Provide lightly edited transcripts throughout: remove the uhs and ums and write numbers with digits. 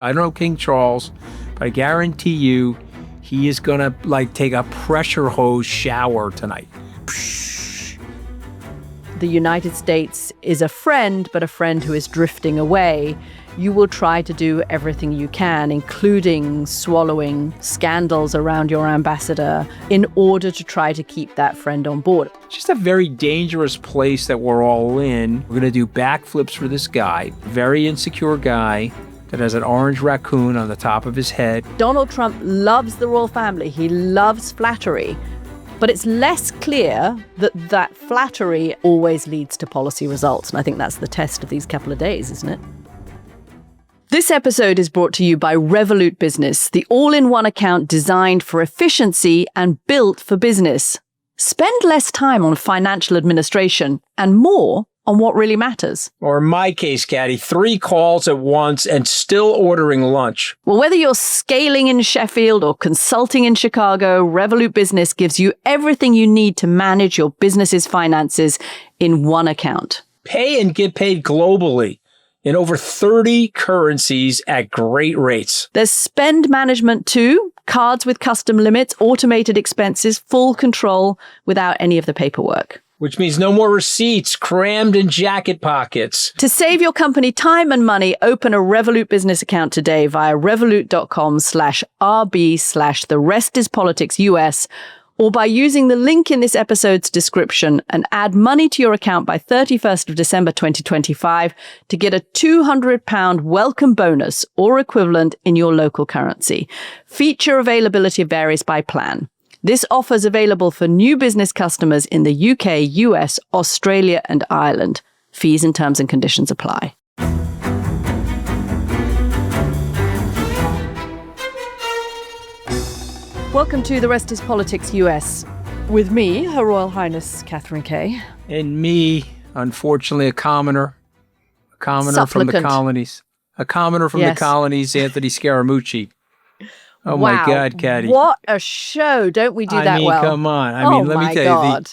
I don't know King Charles, but I guarantee you he is going to take a pressure hose shower tonight. The United States is a friend, but a friend who is drifting away. You will try to do everything you can, including swallowing scandals around your ambassador, in order to try to keep that friend on board. It's just a very dangerous place that we're all in. We're going to do backflips for this guy, very insecure guy that has an orange raccoon on the top of his head. Donald Trump loves the royal family. He loves flattery. But it's less clear that that flattery always leads to policy results. And I think that's the test of these couple of days, isn't it? This episode is brought to you by Revolut Business, the all-in-one account designed for efficiency and built for business. Spend less time on financial administration and more on what really matters. Or in my case, Katty, 3 calls at once and still ordering lunch. Well, whether you're scaling in Sheffield or consulting in Chicago, Revolut Business gives you everything you need to manage your business's finances in one account. Pay and get paid globally in over 30 currencies at great rates. There's spend management too, cards with custom limits, automated expenses, full control without any of the paperwork. Which means no more receipts crammed in jacket pockets. To save your company time and money, open a Revolut business account today via revolut.com/RB/TheRestIsPoliticsUS or by using the link in this episode's description and add money to your account by 31st of December 2025 to get a £200 welcome bonus or equivalent in your local currency. Feature availability varies by plan. This offer is available for new business customers in the UK, US, Australia, and Ireland. Fees and terms and conditions apply. Welcome to The Rest is Politics US. With me, Her Royal Highness Catherine Kay. And me, unfortunately, a commoner from the colonies. A commoner from the colonies, Anthony Scaramucci. Oh, wow. My God, Katty. What a show. Don't we do that well? Come on. Let me tell you,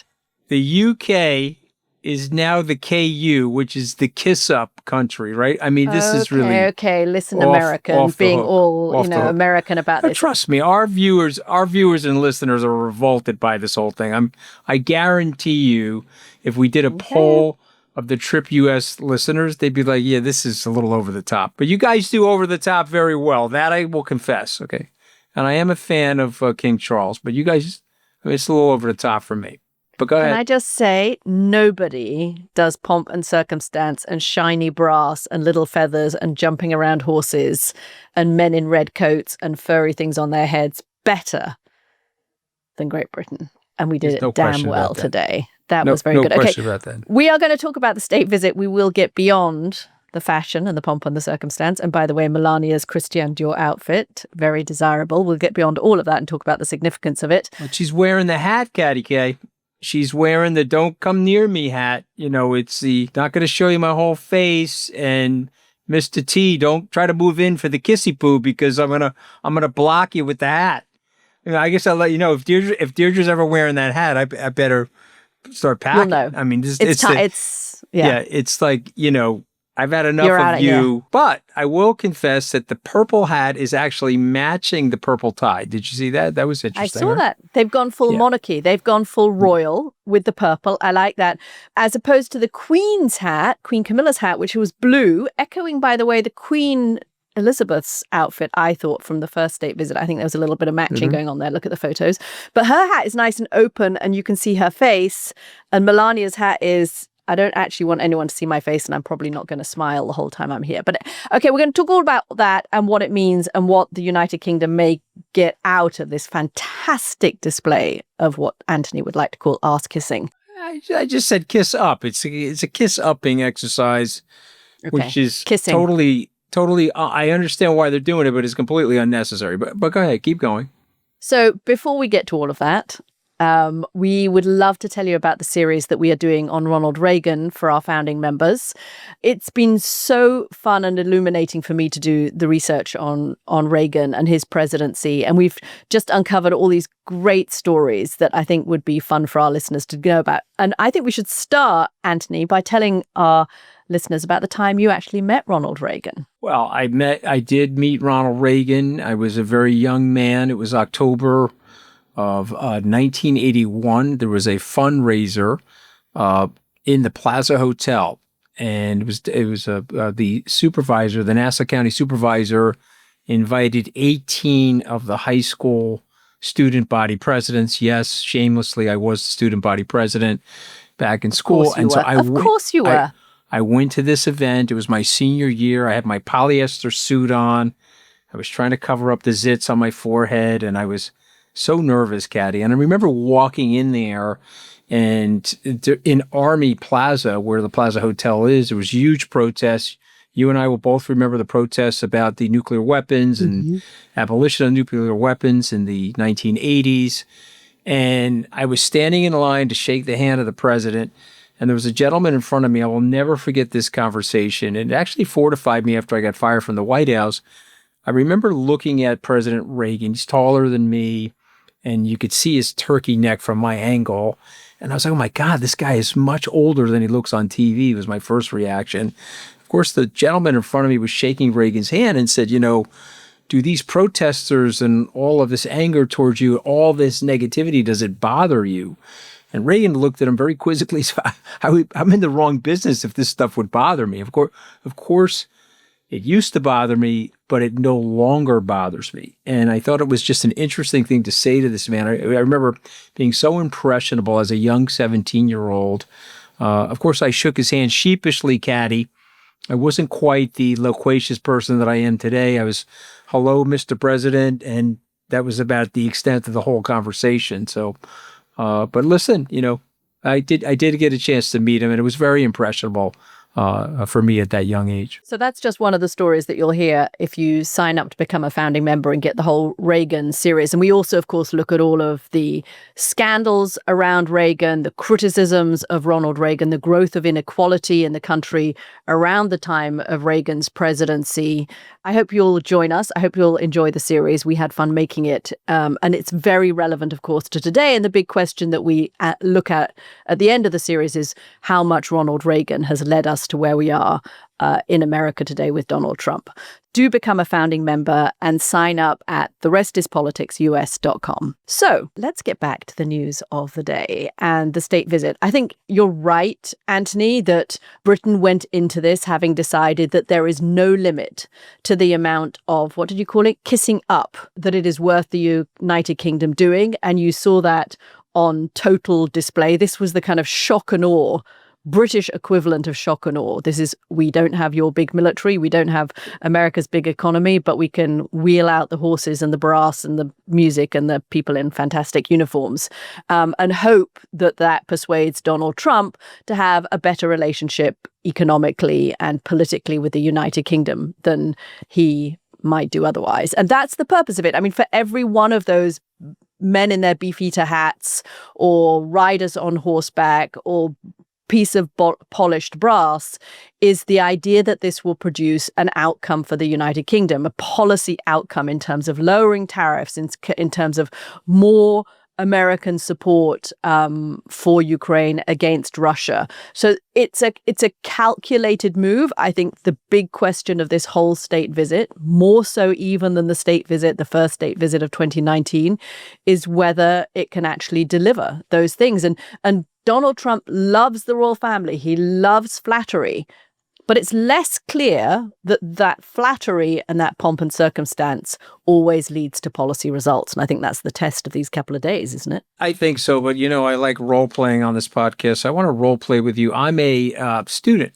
the UK is now the KU, which is the kiss-up country, right? This is really... Okay, listen, American, being all, American about this. Trust me, our viewers and listeners are revolted by this whole thing. I guarantee you, if we did a poll of the Trip US listeners, they'd be like, yeah, this is a little over the top. But you guys do over the top very well. That I will confess, okay? And I am a fan of King Charles, but you guys, it's a little over the top for me. But go ahead. Can I just say, nobody does pomp and circumstance and shiny brass and little feathers and jumping around horses and men in red coats and furry things on their heads better than Great Britain. And we did it damn well today. That was very good. No question about that. We are going to talk about the state visit. We will get beyond the fashion and the pomp and the circumstance. And by the way, Melania's Christian Dior outfit, very desirable. We'll get beyond all of that and talk about the significance of it. But she's wearing the hat, Katty K. She's wearing the "Don't Come Near Me" hat. It's the not going to show you my whole face. And Mr. T, don't try to move in for the kissy poo because I'm gonna block you with the hat. I guess I'll let you know if Deirdre's ever wearing that hat. I better start packing. We'll know. It's like I've had enough of you, but I will confess that the purple hat is actually matching the purple tie. Did you see that? That was interesting. I saw that. They've gone full monarchy. They've gone full royal with the purple. I like that. As opposed to the Queen's hat, Queen Camilla's hat, which was blue, echoing, by the way, the Queen Elizabeth's outfit, I thought, from the first state visit. I think there was a little bit of matching going on there. Look at the photos. But her hat is nice and open and you can see her face. And Melania's hat is... I don't actually want anyone to see my face and I'm probably not going to smile the whole time I'm here. But okay, we're going to talk all about that and what it means and what the United Kingdom may get out of this fantastic display of what Anthony would like to call arse kissing. I just said kiss up. It's a kiss upping exercise, which is kissing. Totally. I understand why they're doing it, but it's completely unnecessary. But go ahead, keep going. So before we get to all of that, We would love to tell you about the series that we are doing on Ronald Reagan for our founding members. It's been so fun and illuminating for me to do the research on Reagan and his presidency. And we've just uncovered all these great stories that I think would be fun for our listeners to know about. And I think we should start, Anthony, by telling our listeners about the time you actually met Ronald Reagan. Well, I did meet Ronald Reagan. I was a very young man. It was October of 1981. There was a fundraiser in the Plaza Hotel, and it was the supervisor, the Nassau County supervisor, invited 18 of the high school student body presidents. Yes, shamelessly, I was the student body president back in school, and so of course you were. I went to this event. It was my senior year. I had my polyester suit on. I was trying to cover up the zits on my forehead, and I was so nervous, Katty. And I remember walking in there, and in Army Plaza, where the Plaza Hotel is, there was huge protests. You and I will both remember the protests about the nuclear weapons and abolition of nuclear weapons in the 1980s. And I was standing in line to shake the hand of the president, and there was a gentleman in front of me. I will never forget this conversation. It actually fortified me after I got fired from the White House. I remember looking at President Reagan. He's taller than me, and you could see his turkey neck from my angle. And I was like, oh my God, this guy is much older than he looks on TV, was my first reaction. Of course, the gentleman in front of me was shaking Reagan's hand and said, do these protesters and all of this anger towards you, all this negativity, does it bother you? And Reagan looked at him very quizzically. So I'm in the wrong business if this stuff would bother me. Of course, it used to bother me, but it no longer bothers me. And I thought it was just an interesting thing to say to this man. I remember being so impressionable as a young 17-year-old. Of course, I shook his hand sheepishly, Katty. I wasn't quite the loquacious person that I am today. I was, hello, Mr. President, and that was about the extent of the whole conversation. So, but listen, I did get a chance to meet him, and it was very impressionable for me at that young age. So that's just one of the stories that you'll hear if you sign up to become a founding member and get the whole Reagan series. And we also, of course, look at all of the scandals around Reagan, the criticisms of Ronald Reagan, the growth of inequality in the country around the time of Reagan's presidency. I hope you'll join us. I hope you'll enjoy the series. We had fun making it. And it's very relevant, of course, to today. And the big question that we look at the end of the series is how much Ronald Reagan has led us to where we are in America today with Donald Trump. Do become a founding member and sign up at therestispoliticsus.com. So let's get back to the news of the day and the state visit. I think you're right, Anthony, that Britain went into this having decided that there is no limit to the amount of, what did you call it, kissing up that it is worth the United Kingdom doing. And you saw that on total display. This was the kind of shock and awe, British equivalent of shock and awe. This is, we don't have your big military, we don't have America's big economy, but we can wheel out the horses and the brass and the music and the people in fantastic uniforms, and hope that persuades Donald Trump to have a better relationship economically and politically with the United Kingdom than he might do otherwise. And that's the purpose of it. I mean, for every one of those men in their beefeater hats or riders on horseback or piece of polished brass is the idea that this will produce an outcome for the United Kingdom, a policy outcome in terms of lowering tariffs, in terms of more American support for Ukraine against Russia. So it's a calculated move. I think the big question of this whole state visit, more so even than the first state visit of 2019, is whether it can actually deliver those things. And Donald Trump loves the royal family. He loves flattery. But it's less clear that flattery and that pomp and circumstance always leads to policy results. And I think that's the test of these couple of days, isn't it? I think so. But, I like role-playing on this podcast. I want to role-play with you. I'm a student.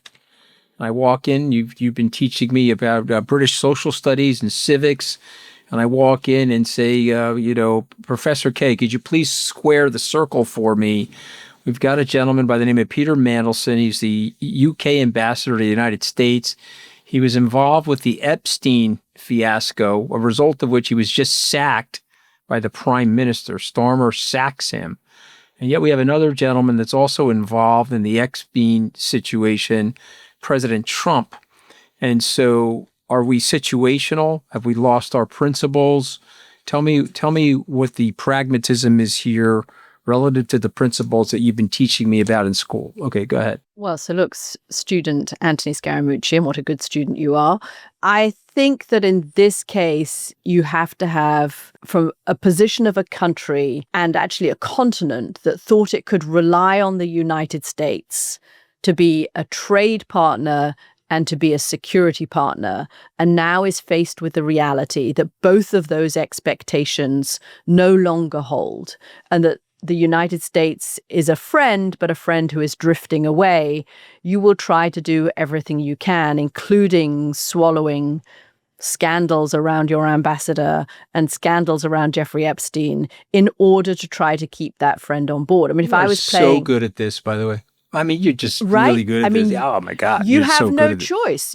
I walk in. You've been teaching me about British social studies and civics. And I walk in and say, Professor K, could you please square the circle for me? We've got a gentleman by the name of Peter Mandelson. He's the UK ambassador to the United States. He was involved with the Epstein fiasco, a result of which he was just sacked by the prime minister. Starmer sacks him. And yet we have another gentleman that's also involved in the Epstein situation, President Trump. And so are we situational? Have we lost our principles? Tell me what the pragmatism is here relative to the principles that you've been teaching me about in school. Okay, go ahead. Well, so look, student Anthony Scaramucci, and what a good student you are. I think that in this case, you have to have, from a position of a country and actually a continent that thought it could rely on the United States to be a trade partner and to be a security partner, and now is faced with the reality that both of those expectations no longer hold, and that the United States is a friend, but a friend who is drifting away, you will try to do everything you can, including swallowing scandals around your ambassador and scandals around Jeffrey Epstein in order to try to keep that friend on board. I mean, if I was playing... so good at this, by the way. I mean, you're just really good at this. Oh my God. You have no choice.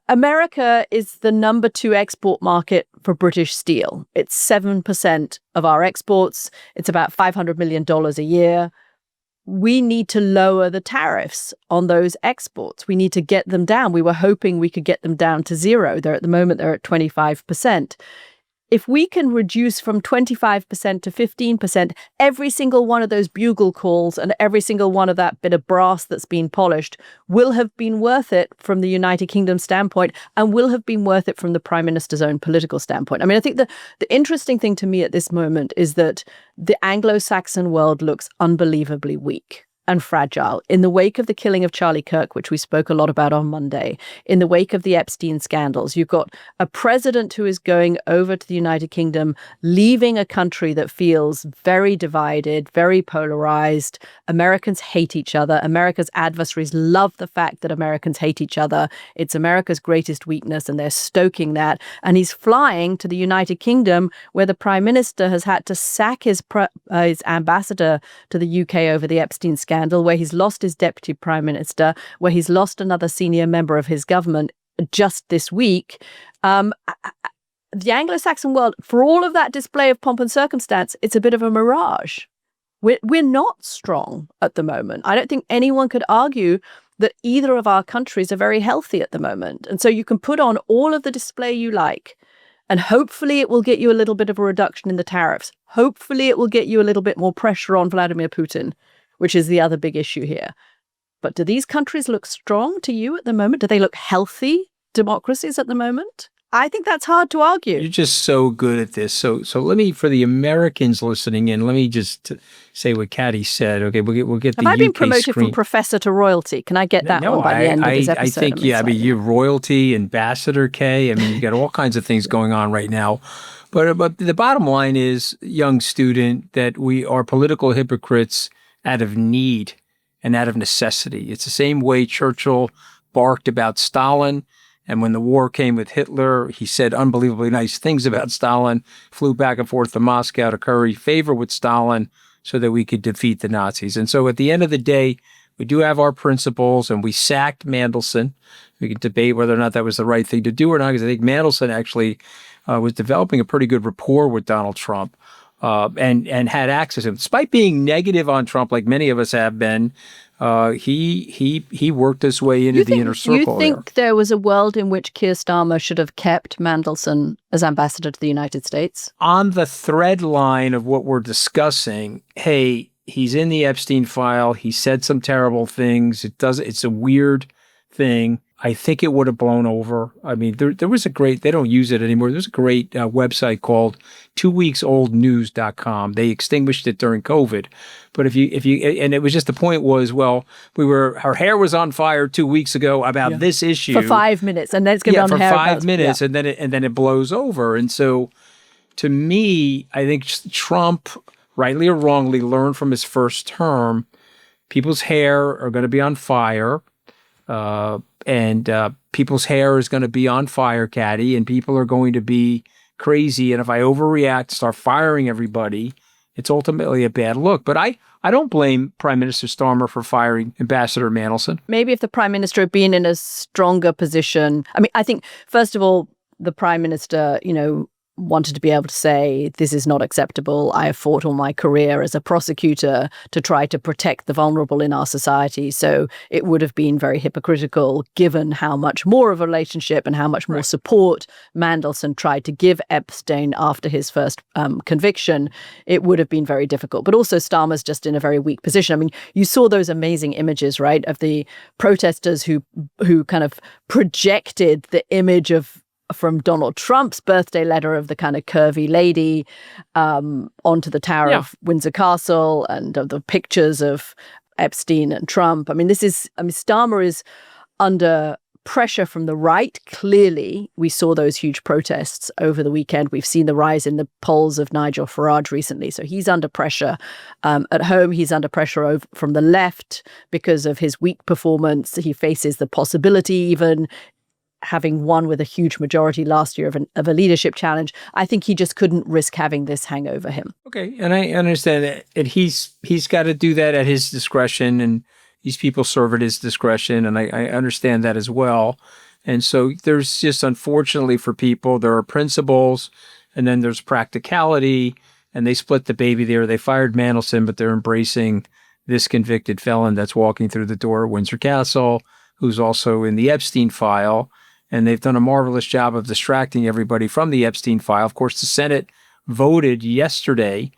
America is the number 2 export market for British steel. It's 7% of our exports. It's about $500 million a year. We need to lower the tariffs on those exports. We need to get them down. We were hoping we could get them down to 0. At the moment, they're at 25%. If we can reduce from 25% to 15%, every single one of those bugle calls and every single one of that bit of brass that's been polished will have been worth it from the United Kingdom standpoint, and will have been worth it from the Prime Minister's own political standpoint. I mean, I think the interesting thing to me at this moment is that the Anglo-Saxon world looks unbelievably weak and fragile. In the wake of the killing of Charlie Kirk, which we spoke a lot about on Monday, in the wake of the Epstein scandals, you've got a president who is going over to the United Kingdom, leaving a country that feels very divided, very polarized. Americans hate each other. America's adversaries love the fact that Americans hate each other. It's America's greatest weakness, and they're stoking that. And he's flying to the United Kingdom, where the Prime Minister has had to sack his ambassador to the UK over the Epstein scandal, where he's lost his deputy prime minister, where he's lost another senior member of his government just this week. The Anglo-Saxon world, for all of that display of pomp and circumstance, it's a bit of a mirage. We're not strong at the moment. I don't think anyone could argue that either of our countries are very healthy at the moment. And so you can put on all of the display you like, and hopefully it will get you a little bit of a reduction in the tariffs. Hopefully it will get you a little bit more pressure on Vladimir Putin, which is the other big issue here. But do these countries look strong to you at the moment? Do they look healthy democracies at the moment? I think that's hard to argue. You're just so good at this. So let me, for the Americans listening in, let me just say what Katty said. Okay, we'll get the UK Have I been promoted screen. from professor to royalty? Can I get that one by the end of this episode? I think, yeah, I mean, you're royalty, ambassador, Kay. I mean, you got all kinds of things going on right now. But the bottom line is, young student, that we are political hypocrites out of need and out of necessity. It's the same way Churchill barked about Stalin. And when the war came with Hitler, he said unbelievably nice things about Stalin, flew back and forth to Moscow to curry favor with Stalin so that we could defeat the Nazis. And so at the end of the day, we do have our principles, and we sacked Mandelson. We can debate whether or not that was the right thing to do or not, because I think Mandelson actually was developing a pretty good rapport with Donald Trump. And had access to him. Despite being negative on Trump, like many of us have been, he worked his way into the inner circle. You think there was a world in which Keir Starmer should have kept Mandelson as ambassador to the United States? On the thread line of what we're discussing, hey, he's in the Epstein file. He said some terrible things. It's a weird thing. I think it would have blown over. I mean, there was a great, they don't use it anymore. There's a great website called 2weeksoldnews.com. They extinguished it during COVID. But if you, and it was just, the point was, well, our hair was on fire 2 weeks ago about this issue. For 5 minutes. And then it's going to be on the hair. For 5 minutes. And then it blows over. And so to me, I think Trump, rightly or wrongly, learned from his first term, people's hair are going to be on fire. And people's hair is going to be on fire, Katty, and people are going to be crazy. And if I overreact, start firing everybody, it's ultimately a bad look. But I don't blame Prime Minister Starmer for firing Ambassador Mandelson. Maybe if the Prime Minister had been in a stronger position. I mean, I think, first of all, the Prime Minister, wanted to be able to say, this is not acceptable. I have fought all my career as a prosecutor to try to protect the vulnerable in our society. So it would have been very hypocritical, given how much more of a relationship and how much more support Mandelson tried to give Epstein after his first conviction. It would have been very difficult. But also Starmer's just in a very weak position. I mean, you saw those amazing images, right, of the protesters who kind of projected the image from Donald Trump's birthday letter of the kind of curvy lady onto the tower of Windsor Castle, and of the pictures of Epstein and Trump. I mean, Starmer is under pressure from the right. Clearly, we saw those huge protests over the weekend. We've seen the rise in the polls of Nigel Farage recently. So he's under pressure. At home, he's under pressure from the left because of his weak performance. He faces the possibility, even having won with a huge majority last year of a leadership challenge. I think he just couldn't risk having this hang over him. Okay, and I understand that, and he's got to do that at his discretion, and these people serve at his discretion, and I understand that as well. And so there's just, unfortunately for people, there are principles, and then there's practicality, and they split the baby there. They fired Mandelson, but they're embracing this convicted felon that's walking through the door at Windsor Castle, who's also in the Epstein file. And they've done a marvelous job of distracting everybody from the Epstein file. Of course, the Senate voted yesterday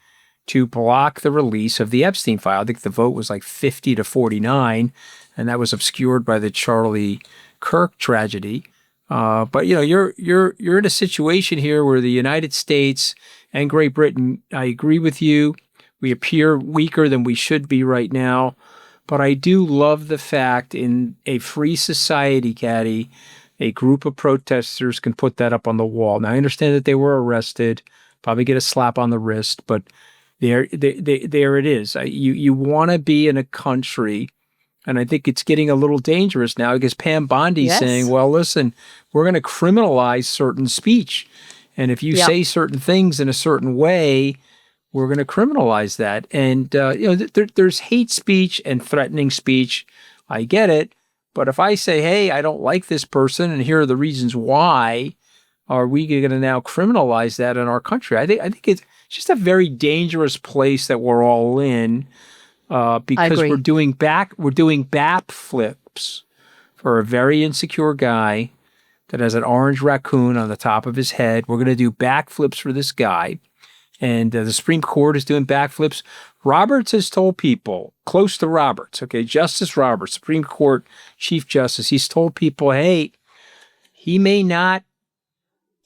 to block the release of the Epstein file. I think the vote was like 50-49, and that was obscured by the Charlie Kirk tragedy. But you're in a situation here where the United States and Great Britain, I agree with you, we appear weaker than we should be right now. But I do love the fact in a free society, Katty, a group of protesters can put that up on the wall. Now, I understand that they were arrested, probably get a slap on the wrist, but there it is. You want to be in a country, and I think it's getting a little dangerous now because Pam Bondi's saying, well, listen, we're going to criminalize certain speech. And if you say certain things in a certain way, we're going to criminalize that. And, there's hate speech and threatening speech. I get it. But if I say, hey, I don't like this person, and here are the reasons why, are we going to now criminalize that in our country? I think it's just a very dangerous place that we're all in, because we're doing BAP flips for a very insecure guy that has an orange raccoon on the top of his head. We're going to do backflips for this guy. And the Supreme Court is doing backflips. Roberts has told people, close to Roberts, okay, Justice Roberts, Supreme Court Chief Justice, he's told people, hey, he may not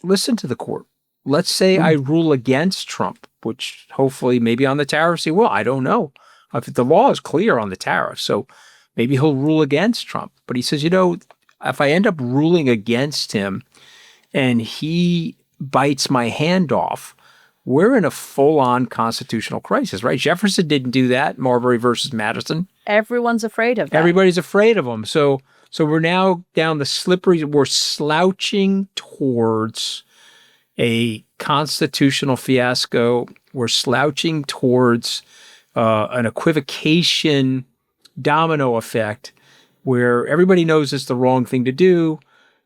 listen to the court. Let's say I rule against Trump, which hopefully maybe on the tariffs he will. I don't know. If the law is clear on the tariffs, so maybe he'll rule against Trump. But he says, if I end up ruling against him and he bites my hand off, we're in a full-on constitutional crisis, right? Jefferson didn't do that. Marbury versus Madison. Everyone's afraid of that. Everybody's afraid of him. So we're now down the slippery. We're slouching towards a constitutional fiasco. We're slouching towards an equivocation domino effect where everybody knows it's the wrong thing to do.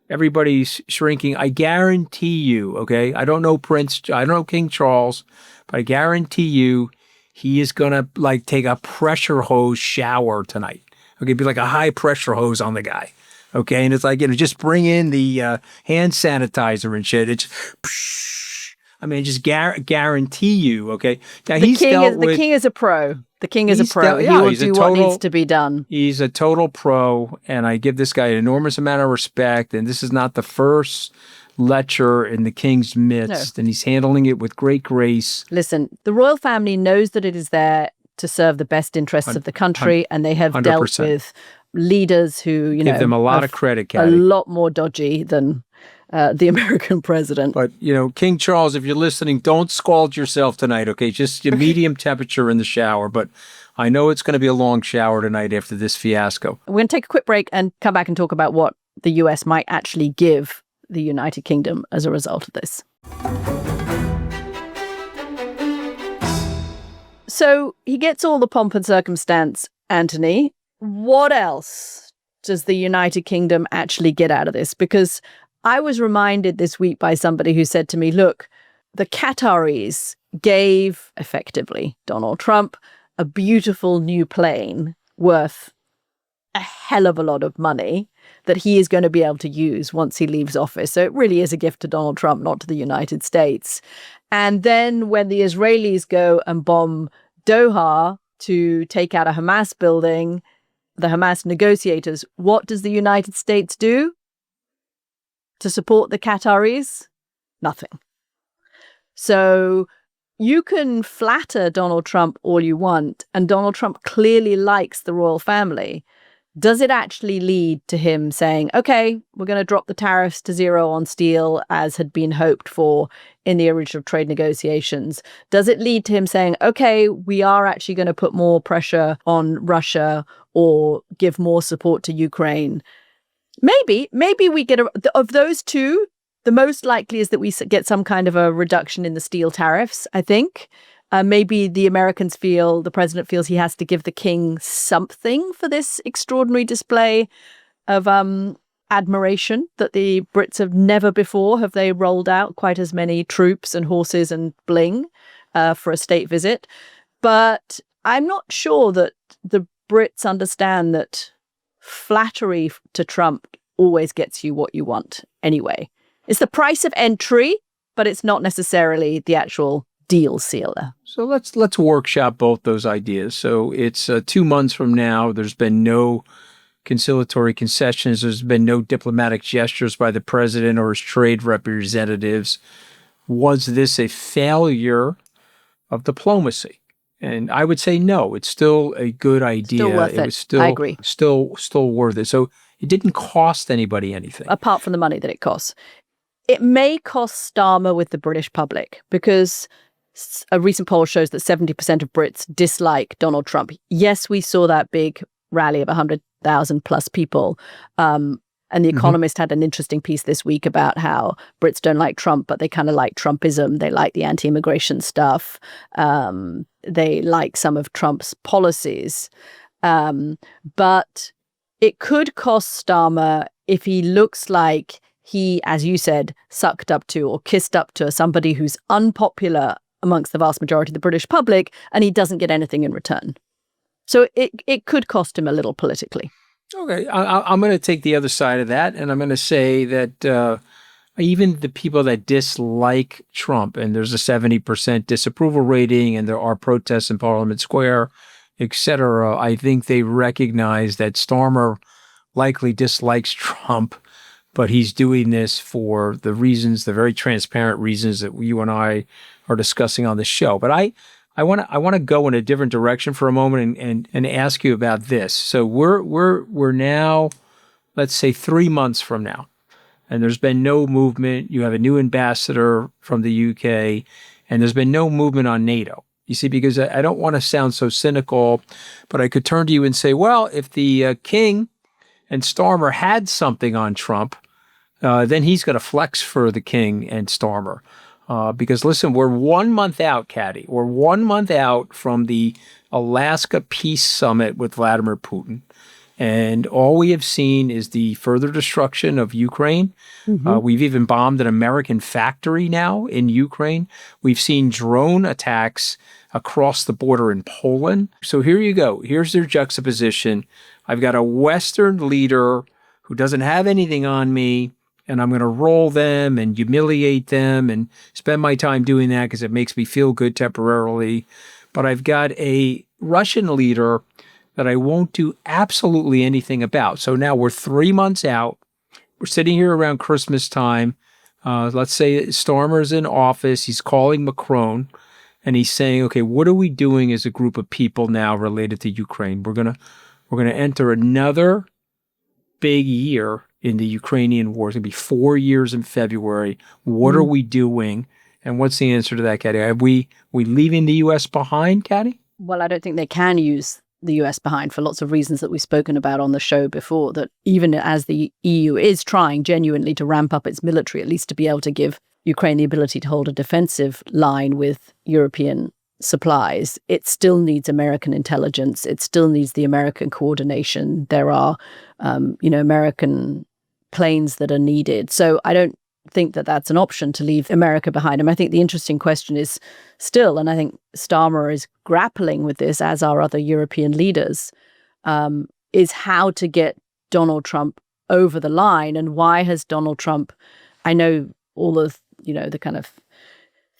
Everybody's shrinking. I guarantee you, okay, I don't know I don't know King Charles, but I guarantee you he is going to take a pressure hose shower tonight. Okay, be like a high pressure hose on the guy. Okay, and it's like, just bring in the hand sanitizer and shit. It's, just guarantee you, okay. Now the king is a pro. The king is a pro. He will do what needs to be done. He's a total pro, and I give this guy an enormous amount of respect. And this is not the first lecture in the king's midst, and he's handling it with great grace. Listen, the royal family knows that it is there to serve the best interests of the country, and they have 100%. Dealt with leaders who, give them a lot of credit, Katty. A lot more dodgy than the American president. But, King Charles, if you're listening, don't scald yourself tonight, okay? Just a medium temperature in the shower. But I know it's going to be a long shower tonight after this fiasco. We're going to take a quick break and come back and talk about what the US might actually give the United Kingdom as a result of this. So he gets all the pomp and circumstance, Anthony. What else does the United Kingdom actually get out of this? Because I was reminded this week by somebody who said to me, look, the Qataris gave, effectively, Donald Trump a beautiful new plane worth a hell of a lot of money that he is going to be able to use once he leaves office. So it really is a gift to Donald Trump, not to the United States. And then when the Israelis go and bomb Doha to take out a Hamas building, the Hamas negotiators, what does the United States do to support the Qataris? Nothing. So you can flatter Donald Trump all you want, and Donald Trump clearly likes the royal family. Does it actually lead to him saying, okay, we're going to drop the tariffs to 0 on steel as had been hoped for in the original trade negotiations? Does it lead to him saying, okay, we are actually going to put more pressure on Russia or give more support to Ukraine? Maybe we get of those two, the most likely is that we get some kind of a reduction in the steel tariffs, I think. Maybe the president feels he has to give the king something for this extraordinary display of admiration that the Brits have never before have they rolled out quite as many troops and horses and bling for a state visit. But I'm not sure that the Brits understand that flattery to Trump always gets you what you want anyway. It's the price of entry, but it's not necessarily the actual deal sealer. So let's workshop both those ideas. So it's 2 months from now. There's been no conciliatory concessions. There's been no diplomatic gestures by the president or his trade representatives. Was this a failure of diplomacy? And I would say no. It's still a good idea. Still worth it. Was still, I agree. Still worth it. So it didn't cost anybody anything. Apart from the money that it costs. It may cost Starmer with the British public because a recent poll shows that 70% of Brits dislike Donald Trump. Yes, we saw that big rally of 100,000 plus people. And The Economist had an interesting piece this week about how Brits don't like Trump, but they kind of like Trumpism. They like the anti-immigration stuff. They like some of Trump's policies. But it could cost Starmer if he looks like he, as you said, sucked up to or kissed up to somebody who's unpopular amongst the vast majority of the British public, and he doesn't get anything in return. So it could cost him a little politically. Okay, I'm going to take the other side of that, and I'm going to say that even the people that dislike Trump, and there's a 70% disapproval rating, and there are protests in Parliament Square, etc., I think they recognize that Starmer likely dislikes Trump, but he's doing this for the reasons, the very transparent reasons that you and I are discussing on the show. But I want to go in a different direction for a moment and ask you about this. So we're now, let's say 3 months from now, and there's been no movement. You have a new ambassador from the UK, and there's been no movement on NATO. You see, because I don't want to sound so cynical, but I could turn to you and say, well, if the King and Starmer had something on Trump, then he's going to flex for the King and Starmer. Because listen, we're 1 month out, Katty. We're 1 month out from the Alaska Peace Summit with Vladimir Putin. And all we have seen is the further destruction of Ukraine. We've even bombed an American factory now in Ukraine. We've seen drone attacks across the border in Poland. So here you go. Here's their juxtaposition. I've got a Western leader who doesn't have anything on me, and I'm going to roll them and humiliate them and spend my time doing that because it makes me feel good temporarily. But I've got a Russian leader that I won't do absolutely anything about. So now we're 3 months out. We're sitting here around Christmas time. Let's say Starmer's in office. He's calling Macron, and he's saying, okay, what are we doing as a group of people now related to Ukraine? We're gonna enter another big year in the Ukrainian war. It's going to be 4 years in February. What are we doing? And what's the answer to that, Katty? Are we leaving the U.S. behind, Katty? Well, I don't think they can use the US behind for lots of reasons that we've spoken about on the show before, that even as the EU is trying genuinely to ramp up its military, at least to be able to give Ukraine the ability to hold a defensive line with European supplies, it still needs American intelligence. It still needs the American coordination. There are, American planes that are needed. So I don't think that that's an option to leave America behind. I think the interesting question is still, and I think Starmer is grappling with this, as are other European leaders, is how to get Donald Trump over the line. And why has Donald Trump, I know all of, the kind of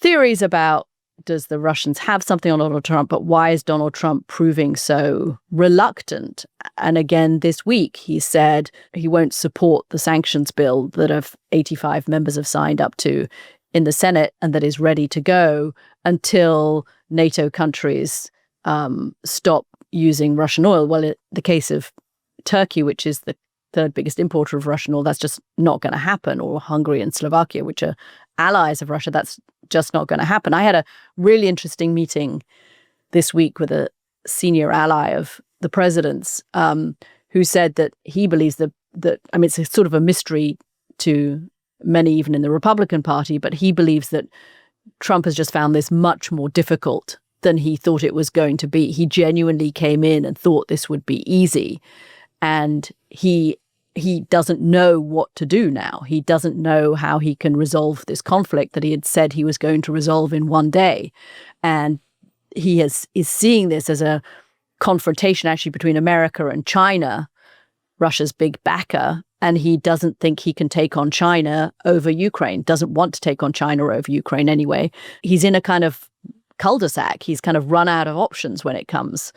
theories about, does the Russians have something on Donald Trump, but why is Donald Trump proving so reluctant? And again, this week, he said he won't support the sanctions bill that 85 members have signed up to in the Senate and that is ready to go until NATO countries stop using Russian oil. Well, in the case of Turkey, which is the third biggest importer of Russian oil, that's just not going to happen. Or Hungary and Slovakia, which are allies of Russia, that's just not going to happen. I had a really interesting meeting this week with a senior ally of the president's who said that he believes that it's a sort of a mystery to many, even in the Republican Party, but he believes that Trump has just found this much more difficult than he thought it was going to be. He genuinely came in and thought this would be easy. And he doesn't know what to do now. He doesn't know how he can resolve this conflict that he had said he was going to resolve in one day. And he is seeing this as a confrontation actually between America and China, Russia's big backer. And he doesn't think he can take on China over Ukraine, doesn't want to take on China over Ukraine anyway. He's in a kind of cul-de-sac. He's kind of run out of options when it comes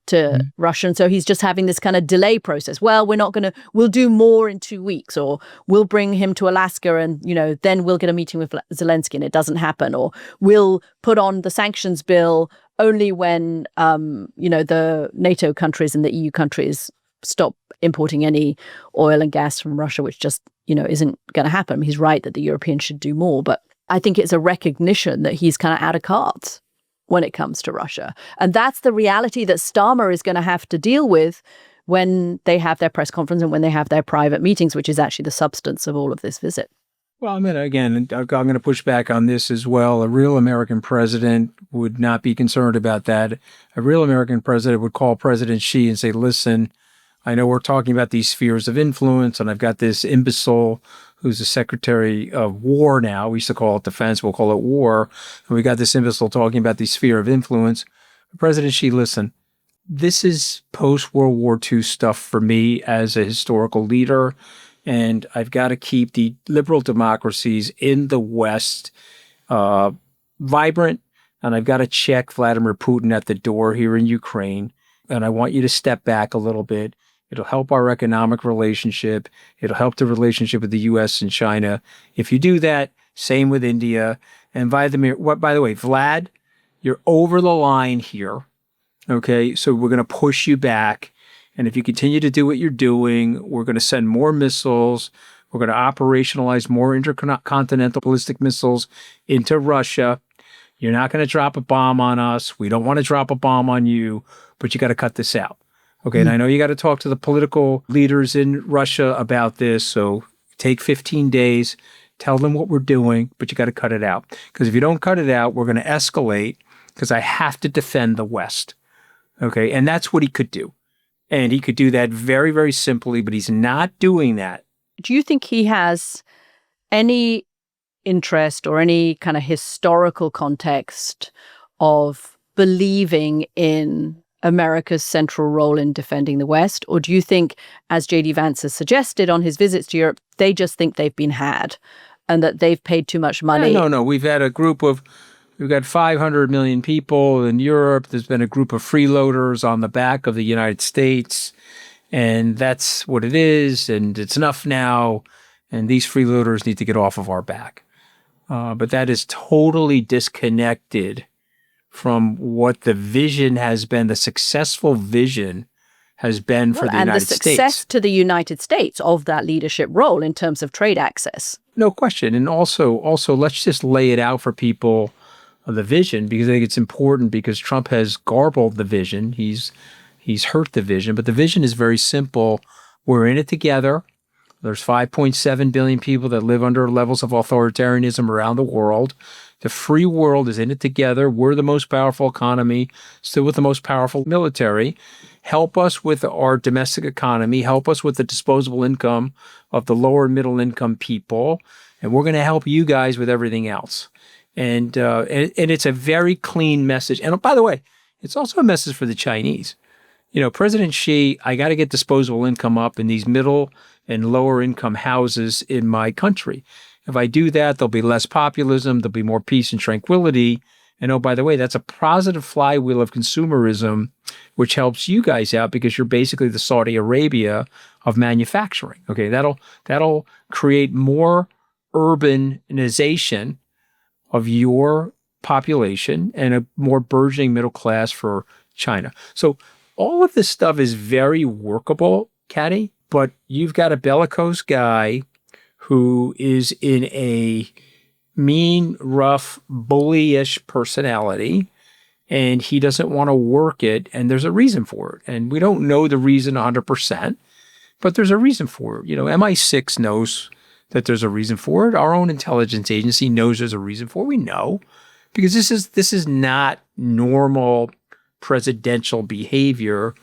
to Russia. And so he's just having this kind of delay process. Well, we'll do more in 2 weeks, or we'll bring him to Alaska and, then we'll get a meeting with Zelensky and it doesn't happen. Or we'll put on the sanctions bill only when, the NATO countries and the EU countries stop importing any oil and gas from Russia, which just, isn't going to happen. He's right that the Europeans should do more. But I think it's a recognition that he's kind of out of cards when it comes to Russia. And that's the reality that Starmer is going to have to deal with when they have their press conference and when they have their private meetings, which is actually the substance of all of this visit. Well, I'm going to push back on this as well. A real American president would not be concerned about that. A real American president would call President Xi and say, listen, I know we're talking about these spheres of influence, and I've got this imbecile who's the Secretary of War now. We used to call it defense. We'll call it war. And we got this imbecile talking about the sphere of influence. President Xi, listen, this is post-World War II stuff for me as a historical leader. And I've got to keep the liberal democracies in the West vibrant. And I've got to check Vladimir Putin at the door here in Ukraine. And I want you to step back a little bit. It'll help our economic relationship. It'll help the relationship with the U.S. and China. If you do that, same with India. And by the way, Vlad, you're over the line here. Okay, so we're going to push you back. And if you continue to do what you're doing, we're going to send more missiles. We're going to operationalize more intercontinental ballistic missiles into Russia. You're not going to drop a bomb on us. We don't want to drop a bomb on you, but you got to cut this out. Okay, and I know you got to talk to the political leaders in Russia about this, so take 15 days, tell them what we're doing, but you got to cut it out. Because if you don't cut it out, we're going to escalate because I have to defend the West. Okay, and that's what he could do. And he could do that very, very simply, but he's not doing that. Do you think he has any interest or any kind of historical context of believing in America's central role in defending the West? Or do you think, as J.D. Vance has suggested on his visits to Europe, they just think they've been had and that they've paid too much money? No. We've got 500 million people in Europe. There's been a group of freeloaders on the back of the United States, and that's what it is, and it's enough now, and these freeloaders need to get off of our back. But that is totally disconnected from what the vision has been, the successful vision has been for the United States. And the success to the United States of that leadership role in terms of trade access. No question. And also let's just lay it out for people, the vision, because I think it's important, because Trump has garbled the vision. He's hurt the vision, but the vision is very simple. We're in it together. There's 5.7 billion people that live under levels of authoritarianism around the world. The free world is in it together. We're the most powerful economy, still with the most powerful military. Help us with our domestic economy. Help us with the disposable income of the lower and middle income people. and we're going to help you guys with everything else. And it's a very clean message. And by the way, it's also a message for the Chinese. President Xi, I got to get disposable income up in these middle and lower income houses in my country. If I do that, there'll be less populism, there'll be more peace and tranquility. And oh, by the way, that's a positive flywheel of consumerism, which helps you guys out because you're basically the Saudi Arabia of manufacturing. Okay, that'll create more urbanization of your population and a more burgeoning middle class for China. So all of this stuff is very workable, Katty, but you've got a bellicose guy who is in a mean, rough, bullyish personality, and he doesn't want to work it, and there's a reason for it. And we don't know the reason 100%, but there's a reason for it. MI6 knows that there's a reason for it. Our own intelligence agency knows there's a reason for it. We know, because this is not normal presidential behavior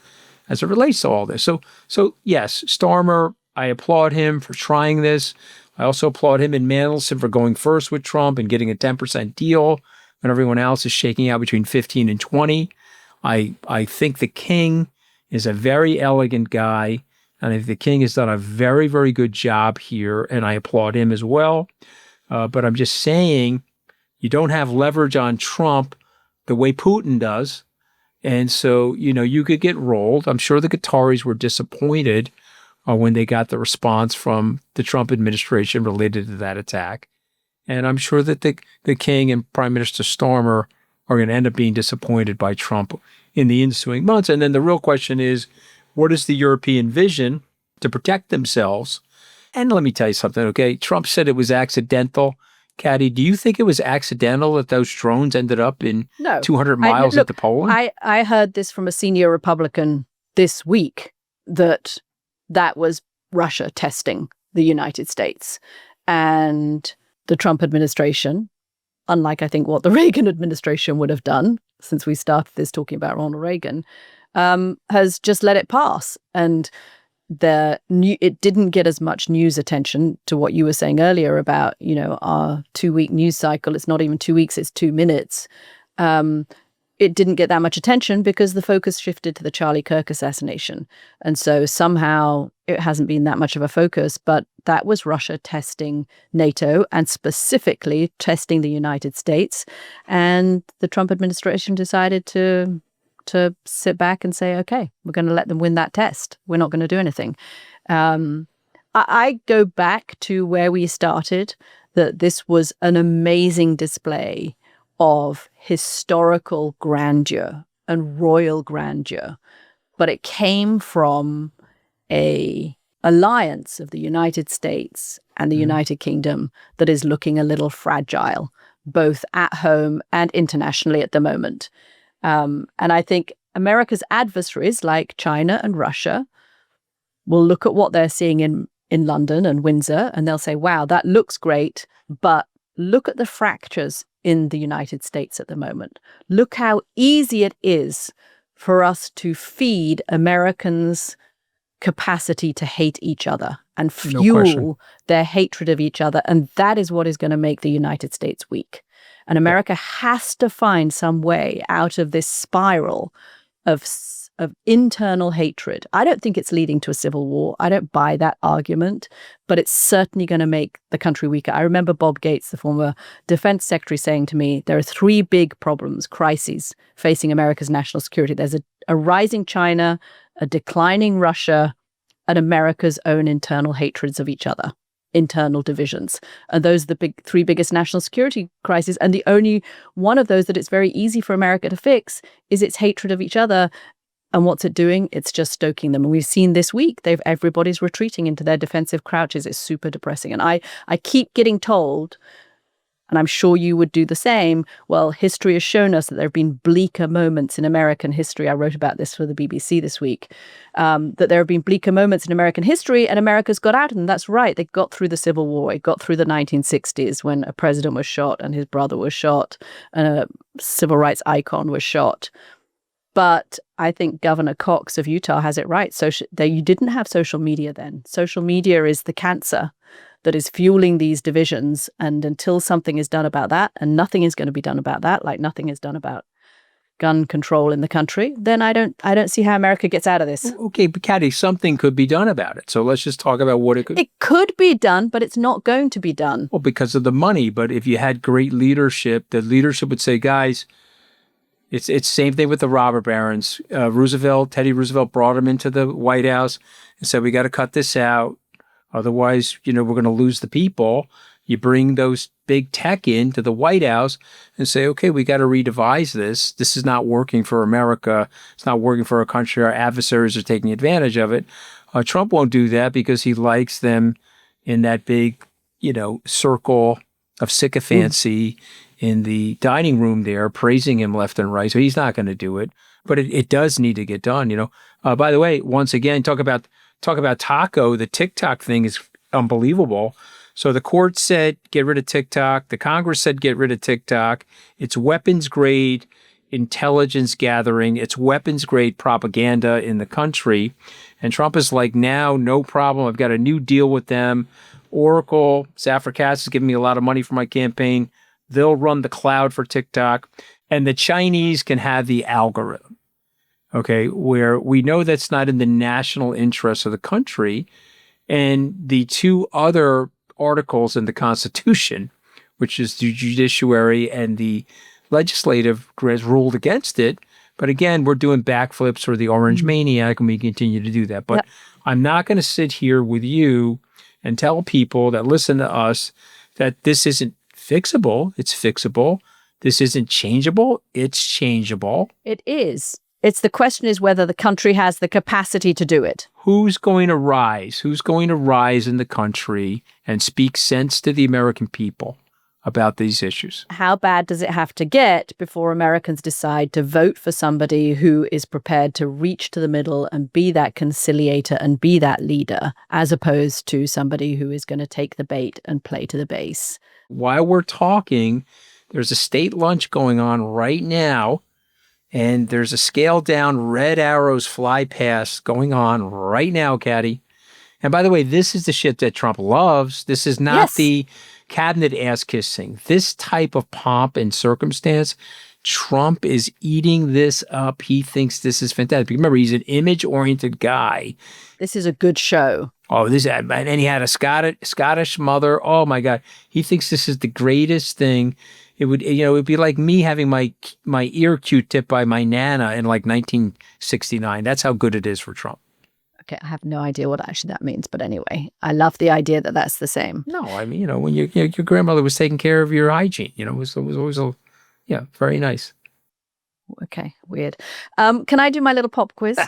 as it relates to all this. So yes, Starmer, I applaud him for trying this. I also applaud him and Mandelson for going first with Trump and getting a 10% deal when everyone else is shaking out between 15 and 20. I think the king is a very elegant guy, and I think the king has done a very, very good job here, and I applaud him as well. But I'm just saying, you don't have leverage on Trump the way Putin does. And so, you could get rolled. I'm sure the Qataris were disappointed when they got the response from the Trump administration related to that attack. And I'm sure that the king and Prime Minister Starmer are going to end up being disappointed by Trump in the ensuing months. And then the real question is, what is the European vision to protect themselves? And let me tell you something, okay? Trump said it was accidental. Katty, do you think it was accidental that those drones ended up in 200 miles into Poland? I heard this from a senior Republican this week, that was Russia testing the United States. And the Trump administration, unlike I think what the Reagan administration would have done, since we started this talking about Ronald Reagan, has just let it pass. And it didn't get as much news attention to what you were saying earlier about, our 2-week news cycle. It's not even 2 weeks, it's 2 minutes. It didn't get that much attention because the focus shifted to the Charlie Kirk assassination. And so somehow it hasn't been that much of a focus, but that was Russia testing NATO and specifically testing the United States. And the Trump administration decided to sit back and say, okay, we're going to let them win that test. We're not going to do anything. I go back to where we started, that this was an amazing display of historical grandeur and royal grandeur, but it came from a alliance of the United States and the United Kingdom that is looking a little fragile, both at home and internationally at the moment. And I think America's adversaries like China and Russia will look at what they're seeing in London and Windsor, and they'll say, wow, that looks great, but look at the fractures in the United States at the moment. Look how easy it is for us to feed Americans' capacity to hate each other and fuel their hatred of each other. And that is what is going to make the United States weak. And America has to find some way out of this spiral of internal hatred. I don't think it's leading to a civil war. I don't buy that argument, but it's certainly going to make the country weaker. I remember Bob Gates, the former defense secretary, saying to me, there are 3 big problems, crises facing America's national security. There's a rising China, a declining Russia, and America's own internal hatreds of each other, internal divisions. And those are the 3 biggest national security crises. And the only one of those that it's very easy for America to fix is its hatred of each other. And what's it doing? It's just stoking them. And we've seen this week, everybody's retreating into their defensive crouches. It's super depressing. And I keep getting told, and I'm sure you would do the same, well, history has shown us that there have been bleaker moments in American history. I wrote about this for the BBC this week, that there have been bleaker moments in American history, and America's got out of them. That's right. They got through the Civil War. It got through the 1960s when a president was shot and his brother was shot and a civil rights icon was shot. But I think Governor Cox of Utah has it right. So you didn't have social media then. Social media is the cancer that is fueling these divisions. And until something is done about that, and nothing is going to be done about that, like nothing is done about gun control in the country, then I don't see how America gets out of this. Okay, but Katty, something could be done about it. So let's just talk about what it could. It could be done, but it's not going to be done. Well, because of the money. But if you had great leadership, the leadership would say, guys, it's same thing with the robber barons. Teddy Roosevelt brought him into the White House and said, we got to cut this out. Otherwise, we're going to lose the people. You bring those big tech into the White House and say, okay, we got to redevise this. This is not working for America. It's not working for our country. Our adversaries are taking advantage of it. Trump won't do that because he likes them in that big, circle of sycophancy in the dining room there, praising him left and right. So he's not going to do it. But it does need to get done, By the way, once again, talk about Taco. The TikTok thing is unbelievable. So the court said, get rid of TikTok. The Congress said, get rid of TikTok. It's weapons grade intelligence gathering. It's weapons grade propaganda in the country. And Trump is like, now, no problem. I've got a new deal with them. Oracle, Zafra Katz is giving me a lot of money for my campaign. They'll run the cloud for TikTok. And the Chinese can have the algorithm. Okay, where we know that's not in the national interest of the country. And the two other articles in the Constitution, which is the judiciary and the legislative, has ruled against it. But again, we're doing backflips for the orange maniac, and we continue to do that. But I'm not going to sit here with you and tell people that listen to us that this isn't fixable. It's fixable. This isn't changeable. It's changeable. It is. The question is whether the country has the capacity to do it. Who's going to rise? Who's going to rise in the country and speak sense to the American people about these issues? How bad does it have to get before Americans decide to vote for somebody who is prepared to reach to the middle and be that conciliator and be that leader, as opposed to somebody who is going to take the bait and play to the base? While we're talking, there's a state lunch going on right now. And there's a scaled down Red Arrows fly past going on right now, Katty. And by the way, this is the shit that Trump loves. This is not the cabinet ass kissing. This type of pomp and circumstance, Trump is eating this up. He thinks this is fantastic. Remember, he's an image-oriented guy. This is a good show. Oh, and he had a Scottish mother. Oh my God. He thinks this is the greatest thing. It would be like me having my ear Q-tip by my Nana in like 1969. That's how good it is for Trump. Okay, I have no idea what actually that means, but anyway, I love the idea that that's the same. No, I mean, when your grandmother was taking care of your hygiene, it was always very nice. Okay, weird. Can I do my little pop quiz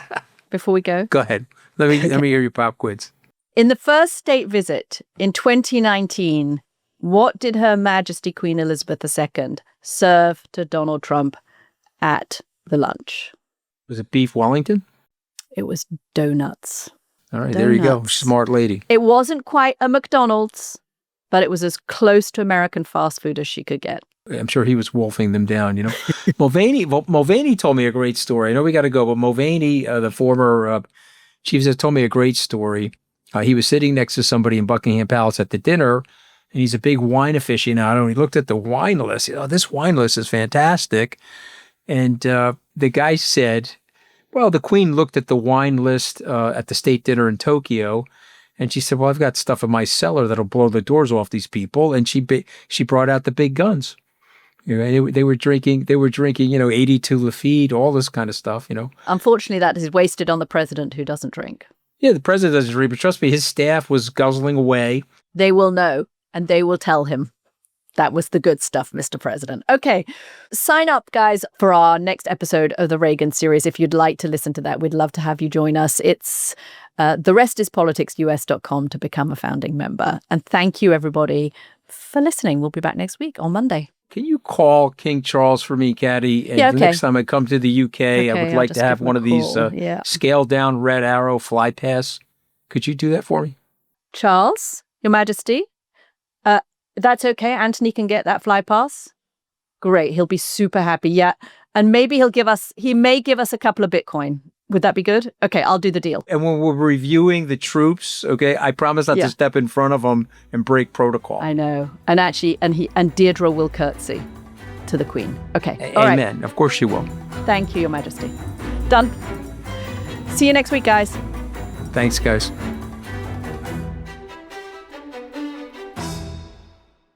before we go? Go ahead. Let me hear your pop quiz. In the first state visit in 2019, what did Her Majesty Queen Elizabeth II serve to Donald Trump at the lunch? Was it beef Wellington? It was donuts. All right, there you go. Smart lady. It wasn't quite a McDonald's, but it was as close to American fast food as she could get. I'm sure he was wolfing them down, Mulvaney told me a great story. I know we got to go, but Mulvaney, the former chief, told me a great story. He was sitting next to somebody in Buckingham Palace at the dinner, and he's a big wine aficionado. And he looked at the wine list. This wine list is fantastic. And the guy said, well, the Queen looked at the wine list at the state dinner in Tokyo, and she said, well, I've got stuff in my cellar that'll blow the doors off these people. And she brought out the big guns. They were drinking, 82 Lafite, all this kind of stuff, Unfortunately, that is wasted on the president who doesn't drink. Yeah, the president doesn't drink, but trust me, his staff was guzzling away. They will know, and they will tell him. That was the good stuff, Mr. President. Okay, sign up, guys, for our next episode of the Reagan series. If you'd like to listen to that, we'd love to have you join us. It's therestispoliticsus.com to become a founding member. And thank you, everybody, for listening. We'll be back next week on Monday. Can you call King Charles for me, Katty? And the next time I come to the UK, I would like to have one of these scaled down Red Arrow fly pass. Could you do that for me? Charles, Your Majesty, that's okay. Anthony can get that fly pass. Great. He'll be super happy. Yeah. And maybe he may give us a couple of Bitcoin Would that be good? Okay, I'll do the deal. And when we're reviewing the troops, okay, I promise not to step in front of them and break protocol. I know. And actually, and Deirdre will curtsy to the Queen. Okay. All Amen. right. Of course she will. Thank you, Your Majesty. Done. See you next week, guys. Thanks, guys.